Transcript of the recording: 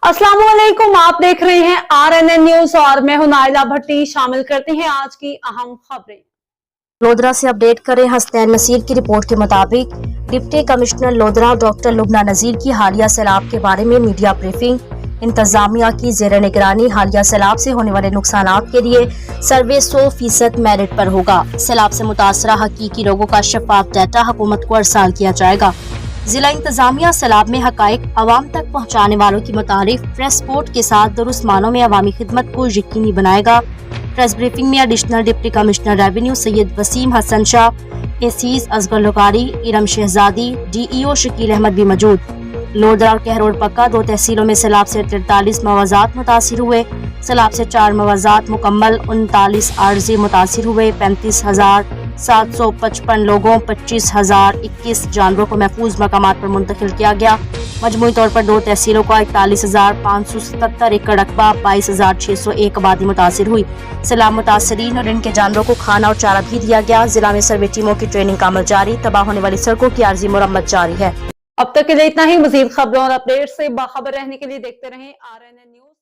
अस्सलाम वालेकुम, आप देख रहे हैं RNN न्यूज और मैं हूं नाइला भट्टी। शामिल करते हैं आज की अहम खबरें। लोधरा से अपडेट करें। हसनैन नसीर की रिपोर्ट के मुताबिक deputy commissioner Lodhran doctor Lubna Nazir की हालिया सैलाब के बारे में मीडिया ब्रीफिंग। इंतजामिया की जेर निगरानी हालिया सैलाब से होने वाले नुकसानात के लिए सर्वे 100% मेरिट पर होगा। सैलाब से मुतासरा हकीकी लोगों का शफाफ डाटा हुकूमत को अरसाल किया जाएगा। जिला इंतजामिया सैलाब में हकाइक अवाम तक पहुँचाने वालों की मुतारिफ प्रेस रिपोर्ट के साथ दुरुस्त मानों में अवामी खिदमत को यकीनी बनाएगा। प्रेस ब्रीफिंग में additional deputy commissioner revenue Syed Waseem Hassan Shah, ACs Asghar Lukari, Iram Shahzadi, DEO Shakeel Ahmad भी मौजूद। लोधरा और कहरोड पक्का दो तहसीलों में सैलाब से 43 मवाजात मुतासिर हुए। सैलाब से 4 मवाजात मुकम्मल, 39 आर्जी मुतासिर हुए। 35,755 लोगों, 25,021 जानवरों को महफूज मकामात पर मुंतकिल किया गया। मजमूई तौर पर दो तहसीलों का 41,577 एकड़ रकबा, 22,601 आबादी मुतासिर हुई। सैलाब मुतासरीन और इनके जानवरों को खाना और चारा भी दिया गया। जिला में सर्वे टीमों की ट्रेनिंग का अमल जारी। तबाह होने वाली सड़कों की आर्जी मुरम्मत जारी है। अब तक के लिए इतना ही। मजीद खबरों और अपडेट से बाखबर रहने के लिए देखते रहें RNN न्यूज।